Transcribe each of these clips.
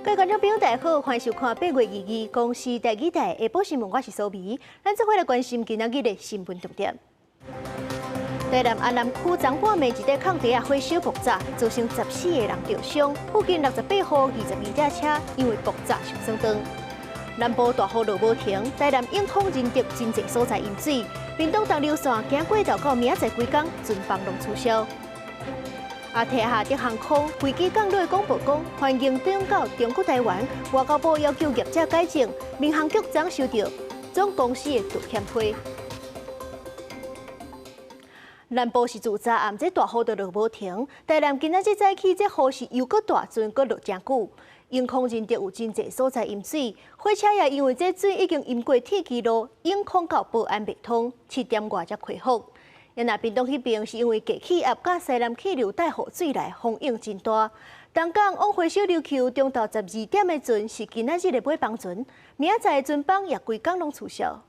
各位觀眾朋友，大家好，歡迎收看8月22日公視第2台下晡新聞，我是蘇眉。咱這回來關心今仔日的新聞重點。台南安南區昨半暝一塊空地火燒爆炸，造成14個人受傷，附近68戶22輛車因為爆炸受傷斷。南部大雨落無停，台南永康仁德真濟所在淹水，屏東東流線行過道到明仔載規工全部攏取消。天下德航空飛機降落廣播講，歡迎轉到中國台灣。外交部要求業者改正，民航局昨收到總公司的道歉批。南部是自昨暗這大雨都落無停，台南今仔日早起這雨是又閣大陣閣落真久。永康仁德有真濟所在淹水，火車也因為這水已經淹過鐵軌路，永康到保安未通，7點外才恢復。因那屏東迄邊是因為低氣壓甲西南氣流帶雨水來，風影真大。東港往火燒琉球中晝12點的陣是今仔日的尾班陣，明仔載的陣班也規工攏取消。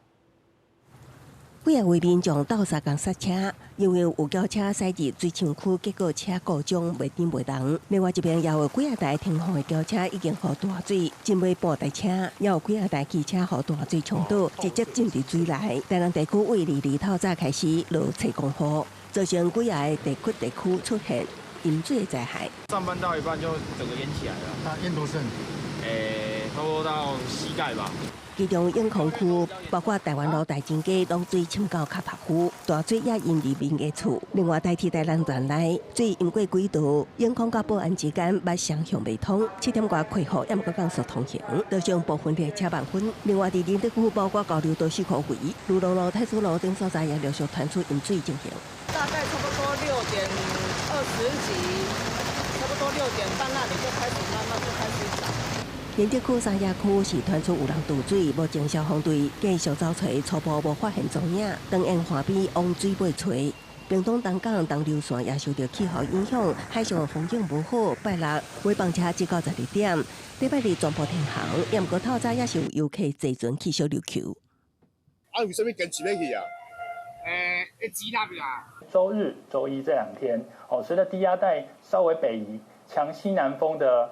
幾啊位民眾鬥相共剎車，因為有轎車駛入水廠區，結果車故障袂頂袂人。另外一邊也有幾啊台停放的轎車已經予大水浸沒半台車，也有幾啊台汽車予大水沖倒，直接進入水內。台南地區為22透早開始落7公雨，造成幾啊個地區出現淹水災害。上班到一半就整個淹起來了。那淹多深？差不多到膝蓋吧。其中永康區包括台灣路大金街攏水浸到腳頭區，大水也淹入民家厝。另外，台鐵台南段內水淹過幾道，永康到保安之間捌雙向未通，7點外開放也毋閣降速通行，造成部分列車慢分。另外，伫仁德區包括交流道4號位、魯龍路、太子路等所在也陸續傳出淹水情形。大概差不多6點20幾，差不多6點半那裡就開始慢慢就開始漲。仁德區三亞區是傳出有人墮水，目前消防隊繼續找找，初步無發現蹤影。當沿河邊往水尾找。屏東東港東流線也受到氣候影響，海上風景無好。拜六尾班車至到12點，禮拜日全部停航。也毋過透早也是有遊客坐船去小琉球。為什麼堅持要去啊？急那邊啊。週日、週一這2天，隨着低壓帶稍微北移，強西南風的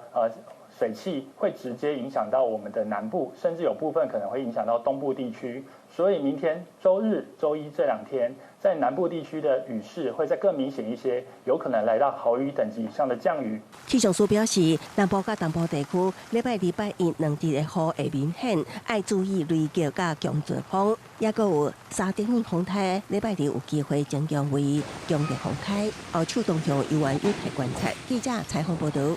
水汽會直接影響到我們的南部，甚至有部分可能會影響到東部地區。所以明天週日、週一這2天，在南部地區的雨勢會再更明顯一些，有可能來到豪雨等級以上的降雨。氣象署表示，南部甲東部地區禮拜日、拜一2日的雨會明顯，要注意雷擊甲強陣風，也閣有沙丁魚風颱。禮拜日有機會增強為強烈風颱。後手動向由員有待觀察。記者採訪報道。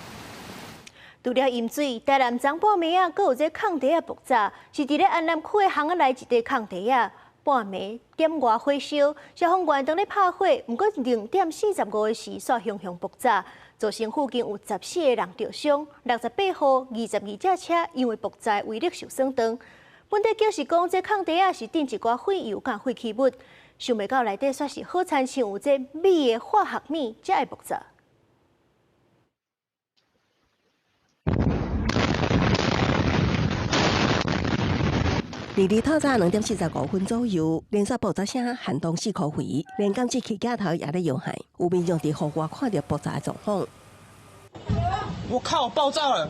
除了淹水，台南昨半暝啊，閣有這空地啊爆炸，是佇咧安南區的巷仔內一塊空地啊，半暝點外火燒，消防員當咧拍火，毋過0點45的時煞熊熊爆炸，造成附近有14個人受傷，68戶22輛車因為爆炸威力受損斷。本地局是講，這空地啊是頂一寡廢油甲廢棄物，想袂到內底煞是好親像有這鎂的化學物才會爆炸。22透早2點45分左右，連續爆炸聲撼動4區圍，連監視器鏡頭也在搖晃。有民眾在戶外看到爆炸的狀況。我靠！爆炸了！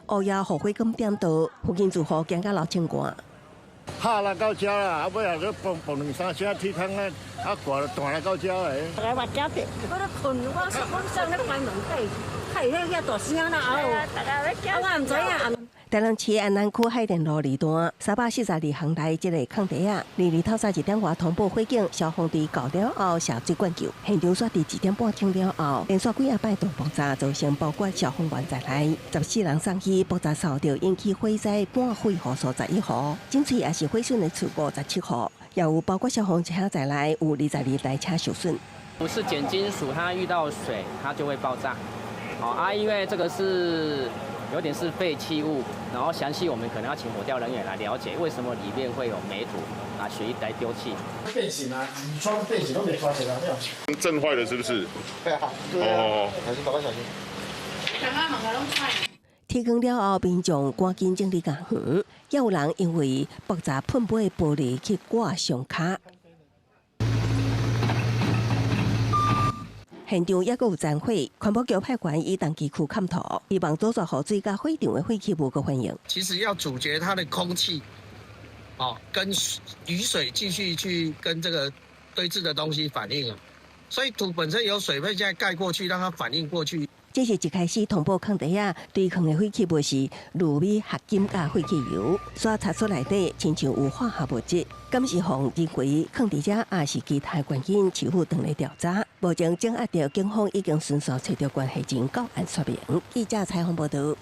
烏鴉火灰咁點到，附近住戶驚甲流清汗。下來到遮啦，啊尾啊，佮蹦2、3聲鐵坑咧，啊掛彈來到遮嘞。來我家邊，我咧困，我上咧關門底，睇遐大聲啦，我唔知影。台南市安南區海田路2段342巷內這個空地啊，22透早1點外通報火警，消防隊到了後下水灌救，現場煞佇1點半鐘了後，連續幾啊擺大爆炸，造成包括消防員在內14人送醫，爆炸掃着引起火災半毀戶31戶，整區也是毀損的厝57戶，也有包括消防車在內有22台車受損。不是鹼金屬，它遇到水它就會爆炸。因為這個是。有點是廢棄物，然後詳細我們可能要請火調人員來了解，為什麼裡面會有霉土，拿血液來丟棄。變形啊，你窗變形都沒發現啊，沒有。震壞了是不是？對啊。哦，小心，寶寶小心。天光了後，民眾趕緊整理家園，也有人因為爆炸噴飛玻璃去掛上卡。現場也有殘火，環保局派員以重機區勘圖，希望做雨水甲火場的廢氣無個反應。其實要阻絕它的空氣，跟雨水繼續去跟這個堆置的東西反應啊，所以土本身有水分，現在蓋過去，讓它反應過去。這是一開始通報坑底下對坑的廢棄物是氯鎂合金加廢棄油，所查出內底親像有化學物質，監視方認為坑底下也是其他原因，市府當來調查。目前掌握到警方已經迅速找到關係人到案說明。記者採訪報道。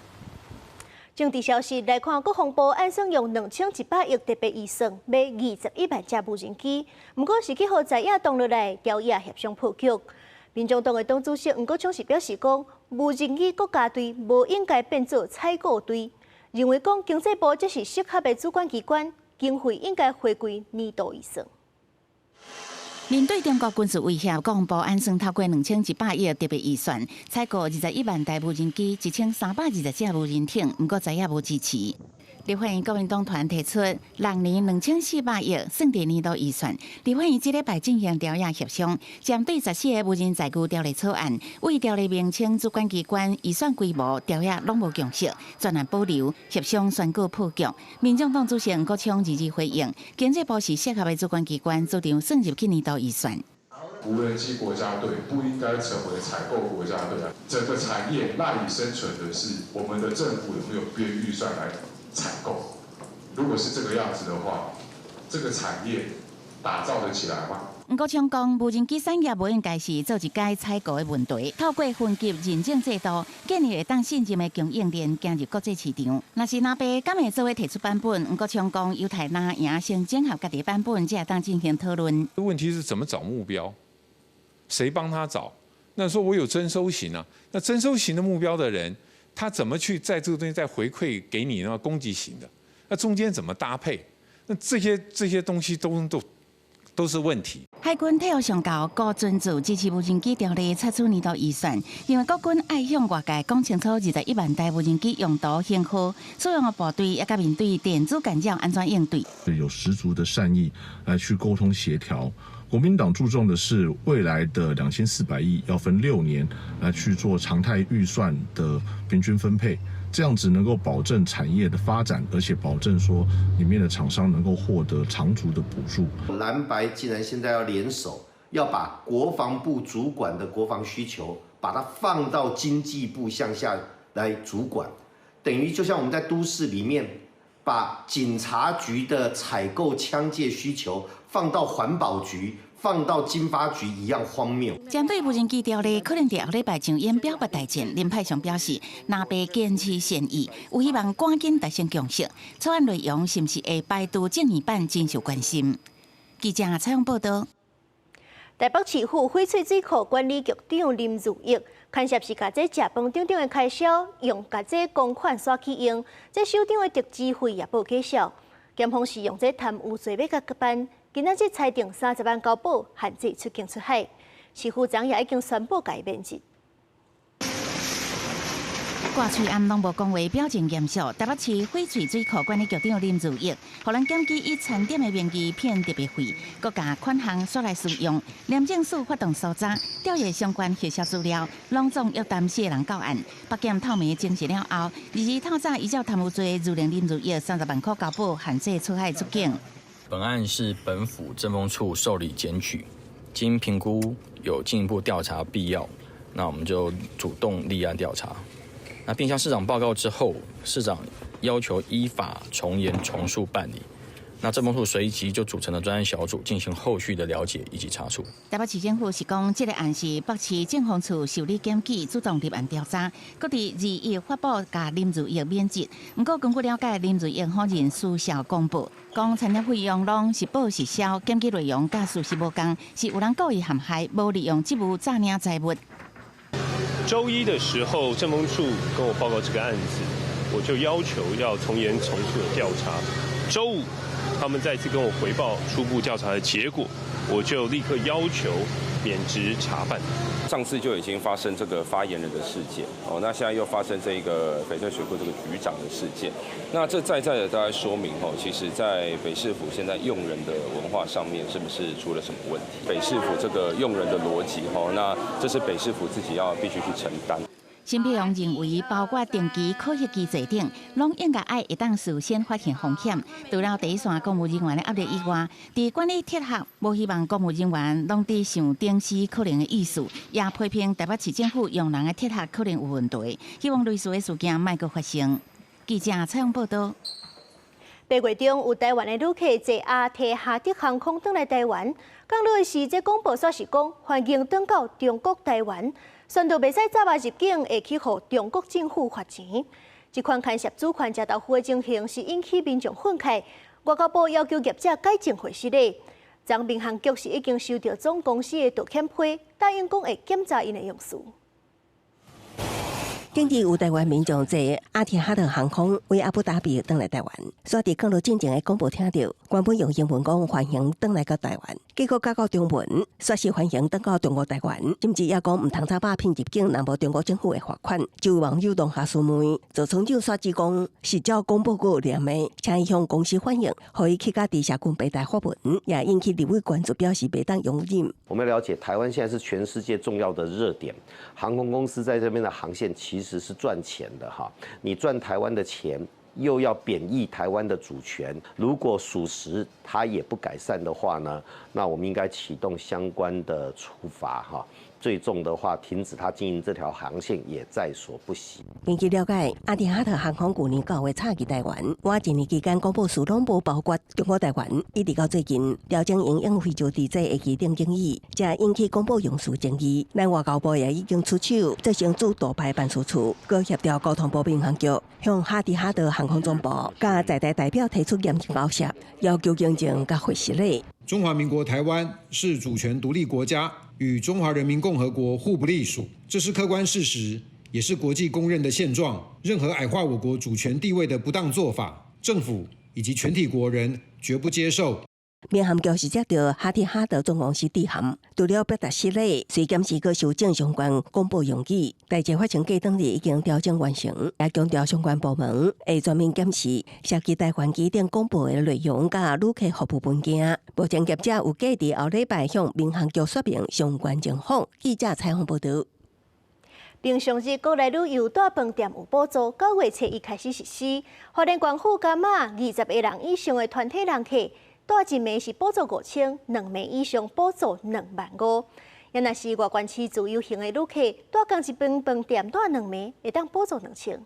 政治消息來看，國防部按算用2100億特別預算買21萬架無人機，不過是去予在野黨落來調野協商破局。民眾黨的黨主席吳國昌是表示講，無人機國家隊無應該變做採購隊，認為講經濟部這是適合的主管機關，經費應該回歸年度預算。面對中國軍事威脅，國防部按算透過2100億特別預算，採購21萬台無人機、1320架無人艇，不過在野無支持。立法院國民黨團提出6年2400億算第年度預算。立法院這禮拜進行調野協商，針對14個無人載具條例草案，為條例名稱、主管機關、預算規模、調野攏無共識，專案保留，協商宣告破局。民眾黨主席吳國昌日日回應，經濟部是適合的主管機關，主張算入去年度預算。無人機國家隊不應該成為採購國家隊，整個產業賴以生存的是我們的政府有沒有編預算來採購，如果是這個樣子的話，這個產業打造得起來嗎？吳國昌講，無人機產業不應該是做一屆採購的問題，透過分級認證制度，建立會當信任的供應鏈，進入國際市場。若是南北敢會做伙提出版本，吳國昌講，由台南贏先整合家己版本，才會當進行討論。問題是怎麼找目標？誰幫他找？那說我有徵收型啊，那徵收型的目標的人，他怎麼去在這個東西再回饋給你呢？攻擊型的，那中間怎麼搭配？那這些東西都是問題。海軍體育上校高尊主支持無人機條例拆出年度預算，因為國軍愛向外界講清楚21萬台無人機用途型號、所用的部隊，也甲面對電子干擾安怎應對。有十足的善意來去溝通協調。國民黨注重的是未來的2400億要分6年來去做常態預算的平均分配，這樣子能夠保證產業的發展，而且保證說裡面的廠商能夠獲得長足的補助。藍白既然現在要聯手，要把國防部主管的國防需求，把它放到經濟部向下來主管，等於就像我們在都市裡面把警察局的採購槍械需求放到環保局、放到經發局一樣荒謬。針對無人機條例，可能在下禮拜上演表決大戰。林派上表示，南北堅持善意，有希望趕緊達成共識。草案內容是不是會排除正義版，真受關心。記者採訪報道。台北市府翡翠水庫管理局長林如意，牽涉是把這食飯等等的開銷用把這公款刷去用，這首長的特支費也無計數。檢方是用這貪污罪要甲佮辦，今仔日裁定30萬交保，限制出境出海。市府長也已經宣布改免職。掛喙暗攏無講話，表情嚴肅。台北市翡翠水庫管理局長林如意，互人檢舉以餐點的名義騙特別費，各家款項刷來使用。廉政署發動搜查，調閱相關核銷資料，攏總約談4個人到案。北檢透明證實了後，日透早依照貪污罪，入令林如意30萬塊交保，限制出海出境。本案是本府政風處受理檢舉，經評估有進一步調查必要，那我們就主動立案調查。那並向市長報告之後，市長要求依法從嚴從速辦理。那政風處隨即就組成了專案小組進行後續的了解以及查處。台北市政府是講，這個案是北市政風處受理檢舉，主動立案調查。各地2月發布甲林如意免職。不過根據了解，林如意否認私銷公布，講產業費用攏是報實銷，檢舉內容甲事實無同，是有人故意陷害，無利用職務詐領財物。週一的時候，政風處跟我報告這個案子，我就要求要從嚴從速的調查。週五，他們再次跟我回報初步調查的結果，我就立刻要求免職查辦。上次就已經發生這個發言人的事件哦，那現在又發生這個翡翠水庫這個局長的事件，那這在的大概說明哦，其實在北市府現在用人的文化上面是不是出了什麼問題？北市府這個用人的邏輯哦，那這是北市府自己要必須去承擔。審批員認為，包括定期考核機制等，攏應該愛一旦事先發現風險，除了第一線公務人員的壓力以外，在管理鐵盒，無希望公務人員攏在想頂死可能的意思，也批評台北市政府用人的鐵盒可能有問題，希望類似的事件莫閣發生。記者採訪報道。8月中，有台灣的旅客坐阿提哈德航空返來台灣，講落時，這廣播說是講歡迎返到中國台灣。宣導袂使早晚入境，會去予中國政府罰錢。這款牽涉主權吃豆腐的情形，是引起民眾憤慨。外交部要求業者改正回失禮。張民航局是已經收到總公司的道歉批，答應講會檢查因的用詞。近日有台灣民眾坐阿提哈德航空為阿布達比返來台灣，煞佇降落進前的廣播聽到，官方用英文講歡迎返來到台灣，結果改到中文，說是歡迎返到中國台灣，甚至也講唔通早把騙入境，若無中國政府會罰款。就有網友攏下思問，就從就說指講是照廣播語念的，請伊向公司反映，可以去甲地下軍北台發文，也引起立委關注，表示袂當容忍。我們了解台灣現在是全世界重要的熱點，航空公司在這邊的航線其實是賺錢的哈，你賺台灣的錢，又要貶抑台灣的主權，如果屬實它也不改善的話呢，那我們應該啟動相關的處罰哈。最重的話，停止他經營這條航線也在所不惜。根據了解，阿提哈德航空去年9月插旗台灣，我一年期間公布數攏無包括中國台灣，一直到最近調整營運非洲地區的機場經營，才引起公布用詞爭議。咱外交部也已經出手，責成駐杜拜辦事處，佮協調交通部民航局向阿提哈德航空總部佮在台代表提出嚴正交涉，要求認證佮回失禮。中華民國台灣是主權獨立國家，與中華人民共和國互不隸屬，這是客觀事實，也是國際公認的現狀。任何矮化我國主權地位的不當做法，政府以及全體國人絕不接受。民航局是接到阿提哈德總公司致函，除了表達失禮，須檢視佮修正相關公布用語。代誌發生過當日已經調整完成，也強調相關部門會全面檢視涉及台灣機場公布的內容甲旅客服務文件。目前業者有計佇後禮拜向民航局說明相關情況。記者採訪報道。平常日國內旅遊大飯店有補助，9月初1開始實施。花蓮縣府加碼20個人以上的團體人客。大一暝是補助5000，2暝以上補助25000。也若是外縣市自由行的旅客，大港一間飯店住2暝，會當補助2000。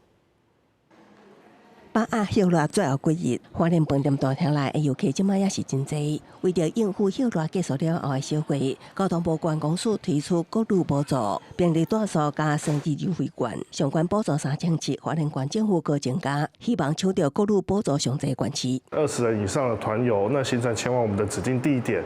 把握休熱最後幾日，花蓮飯店大廳內的遊客即馬也是真濟。為着應付休熱結束了後的消費，交通部觀光署推出各類補助，便利住宿加生日優惠券，相關補助3000次，花蓮縣政府閣增加，希望搶到各類補助上濟縣市。20人以上的團遊，那行程前往我們的指定地點，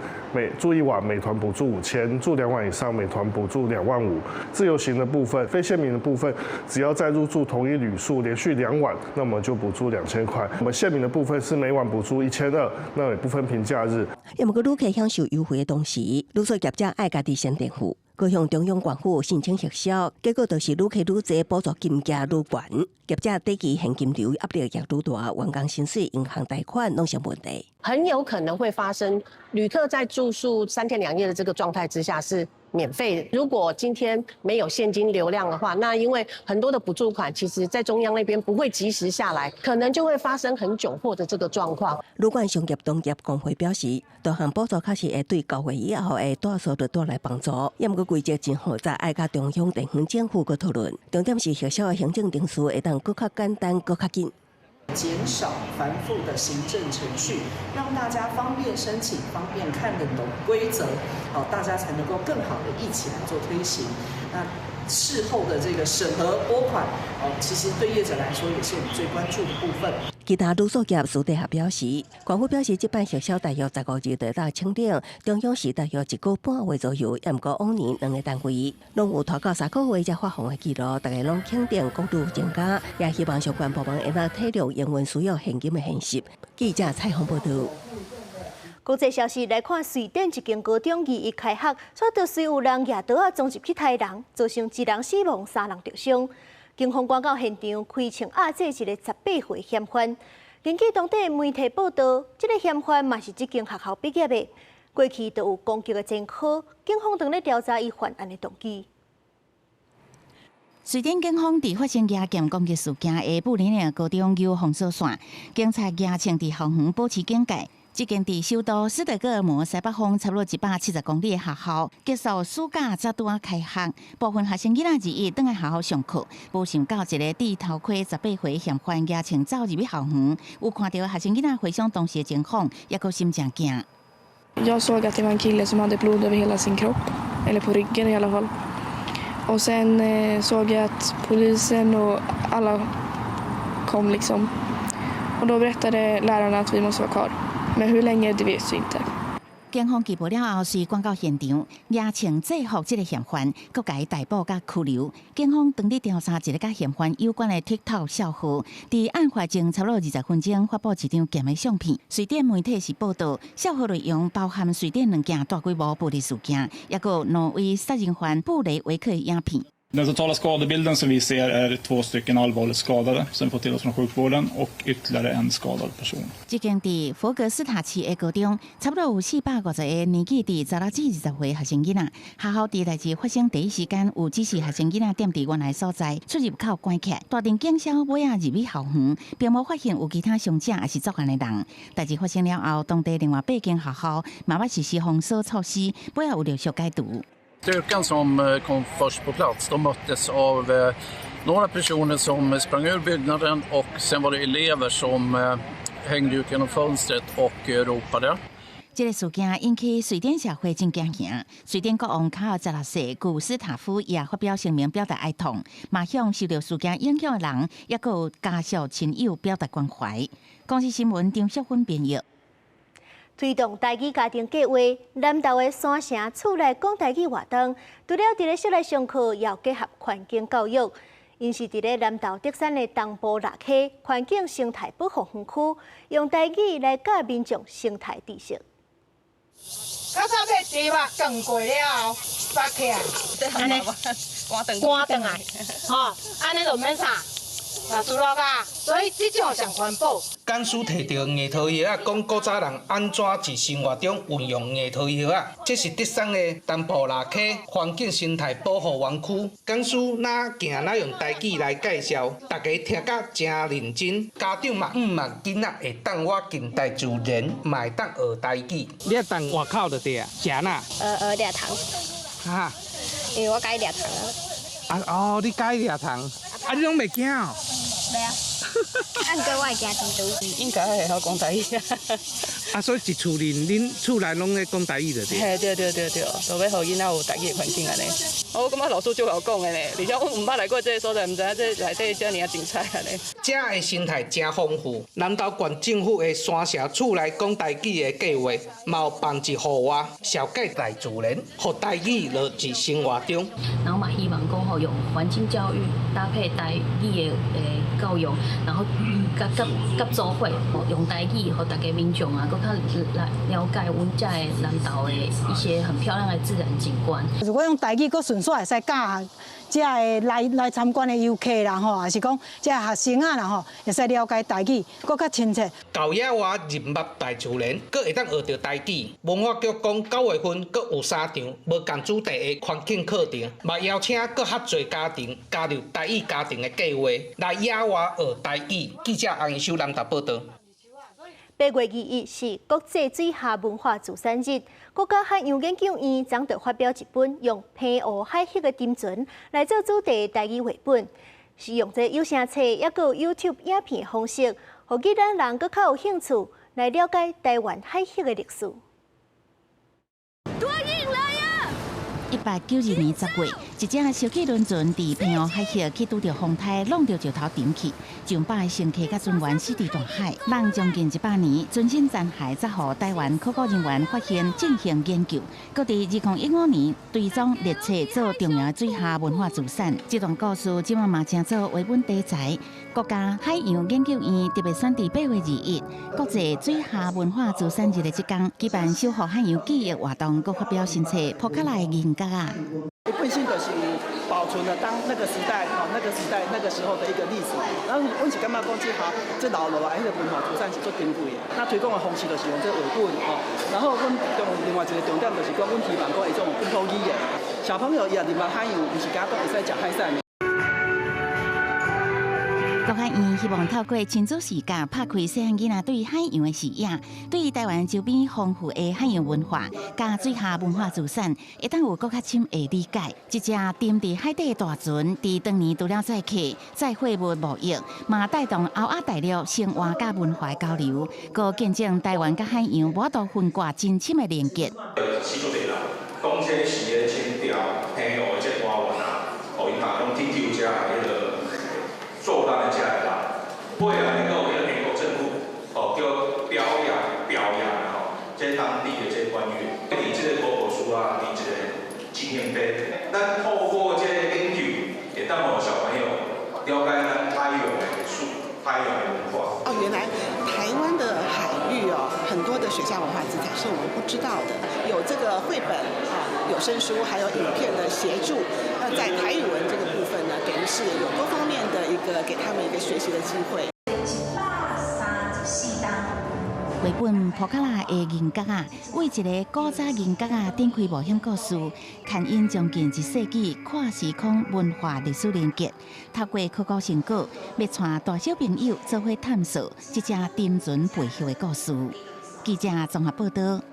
住1晚每團補助5000，住2晚以上每團補助25000。自由行的部分，非縣民的部分，只要在入住同一旅宿連續2晚，那麼就補助2000塊。我們縣民的部分是每晚補助1200，那也不分平假日。要麼個旅客享受優惠的同時，旅宿業者愛家己先墊付，佮向中央官府申請核銷，結果就是旅客愈多，補助金額愈懸，業者短期現金流壓力也愈大，員工薪水、銀行貸款攏成問題。很有可能會發生旅客在住宿3天2夜的這個狀態之下是免費。如果今天沒有現金流量的話，那因為很多的補助款，其實在中央那邊不會及時下來，可能就會發生很窘迫的這個狀況。旅館商業同業工會表示，多項補助確實會對9月以後的住宿帶來幫助，也毋過規則真複雜，愛甲中央地方政府個討論。重點是核銷的行政程序會當更較簡單、更較緊。減少繁複的行政程序，讓大家方便申請、方便看得懂規則，大家才能夠更好的一起來做推行。那事後的這個審核撥款，其實對業者來說也是我們最關注的部分。其他旅宿業私底下表示，官府表示這擺核銷大約15日就到清領，中央是大約1個半月左右，也毋過往年2個單位攏有拖到3個月才發放的記錄，大家攏肯定公路增加，也希望相關部門會當體諒營運需要現金的現實。記者採訪報道。國際消息來看，瑞典一間高中2月開學，卻得隨有人舉刀撞入去殺人，造成1人死亡，3人重傷。警方趕到現場，開槍壓制一個18歲嫌犯。根據當地媒體報道，這個嫌犯嘛是這間學校畢業的，過去就有攻擊的前科。警方正在調查伊犯案的動機。瑞典警方在發生牙劍攻擊事件下布林的高中有封鎖線，警察加強在校園保持警戒。這間在首都斯德哥爾摩西北方差不多170公里的學校，結束暑假才拄啊開學，部分學生囡仔2日轉來學校上課，無想到一個戴頭盔18歲嫌犯牙槍走入去校園，有看到學生囡仔回想當時的情況，也個心情驚。Jag såg att det var en kille som hade blod över hela sin kropp, eller på ryggen i alla fall. Och sen såg jag att polisen och alla kom liksom. Och då berättade lärarna att vi måste vara kvar. Men hur länge det vet vi inte. 警方拘捕了後，隨趕到現場，押請制服這個嫌犯，佮甲伊逮捕甲拘留。警方當地調查一個甲嫌犯有關的 TikTok 賬號，佇案發前差不多20分鐘發布一張鹹的相片。瑞典媒體是報道，賬號內容包含瑞典2件大規模暴力事件，也有挪威殺人犯布雷維克的影片。Den totala skadebilden som vi ser är 2 stycken allvarligt skadade som fått till oss från sjukvården och ytterligare en skadad person. 這間在佛格斯塔市的高中，差不多有450個年紀在16至20歲學生囡仔。學校在代誌發生第一時間，有指示學生囡仔踮佇原來所在出入口關起來，大陣警消尾仔入去校園，並無發現有其他傷者還是作案的人。代誌發生了後，當地另外8間學校嘛要實施封鎖措施，尾仔有陸續解除。Styrkan som kom först på plats, de möttes av några personer som sprang ur byggnaden och sen var det elever som hängde ut genom fönstret och ropade. 這個事件引起瑞典社會真驚嚇。瑞典國王卡爾16世古斯塔夫也發表聲明表達哀痛，嘛向受到事件影響的人，也有家屬親友表達關懷。公視新聞張淑芬編譯。推動台語家庭計劃，南投的山城厝內講台語活動，除了佇咧室內上課，也有結合環境教育。因是佇咧南投德山的東部臘溪環境生態保護園區，用台語來教民眾生態知識。較早要雞肉燉過了後，發起來，安尼趕轉來，吼，安尼就免啥。所以這種上環保。簡書提到硬頭葉啊，講古早人安怎佇生活中運用硬頭葉啊，這是德山的東部臘溪環境生態保護園區。簡書哪行哪用台語來介紹，大家聽甲真認真。家長嘛，嘛囡仔會當我近代自然，嘛會當學台語。你當外口就對啊，食哪？掠糖。哈？因為我介掠糖啊。哦，你介掠糖？啊，你攏袂驚哦？袂啊。按過我會驚真多。應該會曉講台語。啊，所以一厝恁厝內攏咧講台語就對。嘿，對，就要互囡仔有台語的環境安尼。我感覺老師就好講的呢，而且我唔捌來過這個所在，唔知影這內底遮爾啊精彩安尼。遮的生態真豐富，南投縣政府的山城厝內講台語的計劃，嘛有幫助互我了解大自然，互台語落入生活中。然後嘛，希望講好用環境教育搭配台語的教育，然後甲組會用台語，互大家民眾啊，佫較了解阮遮的南投的一些很漂亮的自然景觀。如果用台語，佫順續會使教遮個來參觀的遊客啦吼，還是講遮學生啊啦吼，會使了解台語，佫較親切。到野外入目大自然，佫會當學到台語。文化局講9月份佫有3場無共主題的環境課程，嘛邀請佫較濟家庭加入台語家庭的計劃，來野外學台語。記者洪一修南投報道。8月2日是國際水下文化自然日，國家海洋研究院將要發表一本用澎湖海域的沉船來做主題台語繪本，是用這有聲冊也有 YouTube 影片的方式，互其他人佫較有興趣來了解台灣海域的歷史。192年10月，一隻小汽輪船佇平湖海峽去拄着風颱，弄着石頭沉去，上百個乘客甲船員死佇大海。人將近100年，船身殘骸才予台灣考古人員發現進行研究。擱佇2015年，追蹤列冊做重要水下文化資產。這段故事今晚嘛正做繪本題材。國家海洋研究院特別選伫8月2日國際水下文化資產日的這天，舉辦修復海洋記憶活動，佮發表新冊《破卡來銀角啊》。本身就是保存了當那個時代那個時候的一個歷史。然後阮是感覺講這留落來迄個文化資產是最珍貴的。那推廣的方式就是用這個繪本然後阮另外一個重點就是講，阮希望講一種本土語言，小朋友也入來海洋，唔是講會使食海產。國海院希望透過親子視角，拍開細漢囡仔對海洋的視野，對台灣周邊豐富的海洋文化、加水下文化資產，會當有更較深的理解。一隻沉佇海底的大船，佇當年除了載客、載貨物貿易，嘛帶動後亞大陸生活甲文化交流，佮見證台灣甲海洋無度分割真深的連結。史出嚟啦，講這是嘅清朝平湖嘅這官員啊，伊嘛講天朝者係迄個。做單的家來啦，未來能夠有美國政府叫表揚這當地的這官員，你這個國寶書啊，你這個紀念碑，咱透過這個研究，也當我小朋友了解咱海洋的藝術、海洋的文化。原來台灣的海域很多的水下文化資產是我們不知道的，有這個繪本有聲書，還有影片的協助。在台語文這個部分呢，等於是有多方面的一個給他們一個學習的機會。繪本《破卡拉的銀角啊》為一個古早銀角啊展開冒險故事，牽引將近1世紀跨時空文化歷史連結。透過考古成果，要帶大小朋友做伙探索這隻沉船背後的故事。記者綜合報道。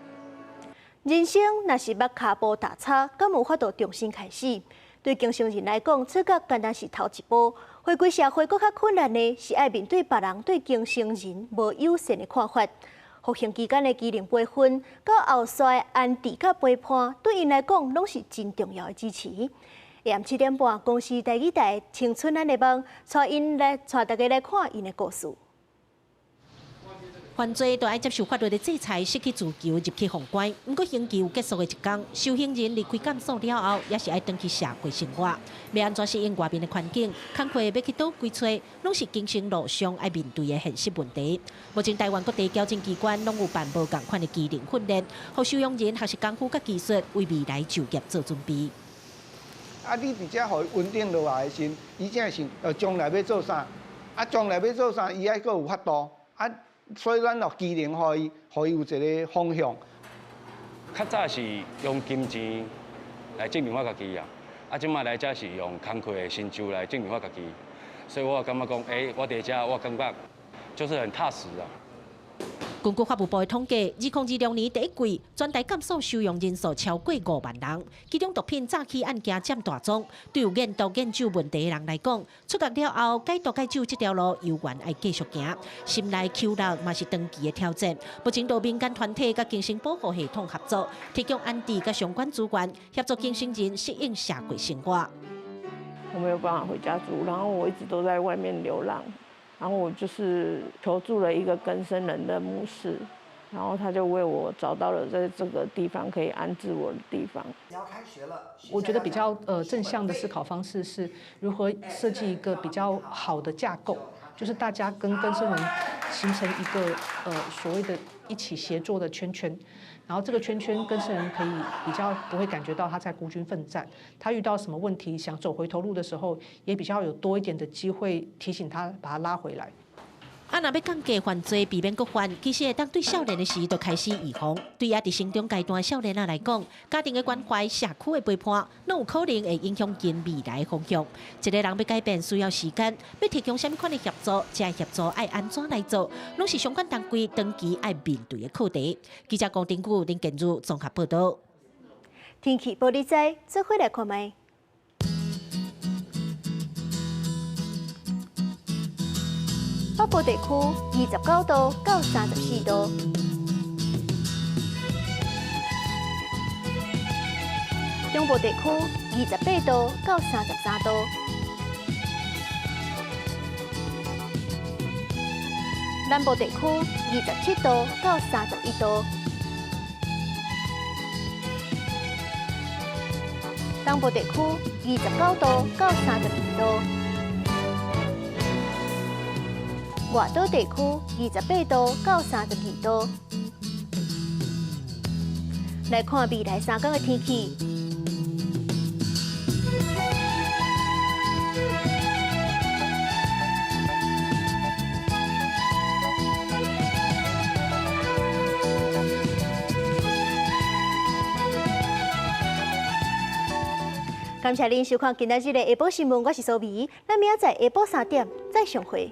人生若是捌腳步踏差，敢有法度重新開始？對經常人來講，出國單單是頭一步。回歸社會，更較困難的是要面對別人對經常人無友善的看法。服刑期間的機能培訓，到後續的安置甲陪伴，對因來講，攏是真重要的支持。下午7點半，公視台語台《青春咱的夢》帶大家來看因的故事。犯罪都愛接受法律的制裁，失去自由，入去封關。不過刑期有結束的一天，受刑人離開監所了後，也是愛回去社會生活。要安怎適應外面的環境，工課要去倒幾找，攏是經常路上愛面對的現實問題。目前台灣各地矯正機關攏有辦無同款的技能訓練，讓受刑人學習功夫甲技術，為未來就業做準備。你直接互穩定落來的時，伊才想將來要做啥？將來要做啥？伊還佫有法度所以咱落技能，互伊有一個方向。較早是用金錢來證明我家己即馬來遮是用工課的成就來證明我家己，所以我感覺講，我佇遮我感覺就是很踏實啊。根據法務部的統計，2020年第一季，全台監所收容人數超過5萬人，其中毒品詐欺案件佔大宗。對有驗毒驗酒問題的人來講，出獄了後戒毒戒酒這條路猶原要繼續行，心內揪人嘛是長期的挑戰。目前，民間團體甲精神保護系統合作，提供安置甲相關資源，協助精神人適應社會生活。我沒有辦法回家住，然後我一直都在外面流浪。然後我就是求助了一個更生人的牧師，然後他就為我找到了在這個地方可以安置我的地方。我覺得比較正向的思考方式是如何設計一個比較好的架構，就是大家跟更生人形成一個所謂的一起協作的圈圈。然後這個圈圈更生人可以比較不會感覺到他在孤軍奮戰，他遇到什麼問題想走回頭路的時候，也比較有多一點的機會提醒他，把他拉回來。若要降低犯罪，避免國犯，其實會當對少年的時就開始預防。對也佇成長階段的少年來講，家庭的關懷、社區的陪伴，攏有可能會影響因未來的方向。一個人要改變需要時間，要提供什麼款的協助，這協助愛安怎來做，攏是相關單位長期愛面對的課題。記者江定宇、林建如綜合報道。天氣報你知，做伙來看賣。北部地區29度到34度，中部地區28度到33度，南部地區27度到31度，東部地區29度到32度，外島地區28度到32度。來看未來3天的天氣。感謝您收看今仔日的下晡新聞，我是蘇眉，咱明仔載下晡3點再相會。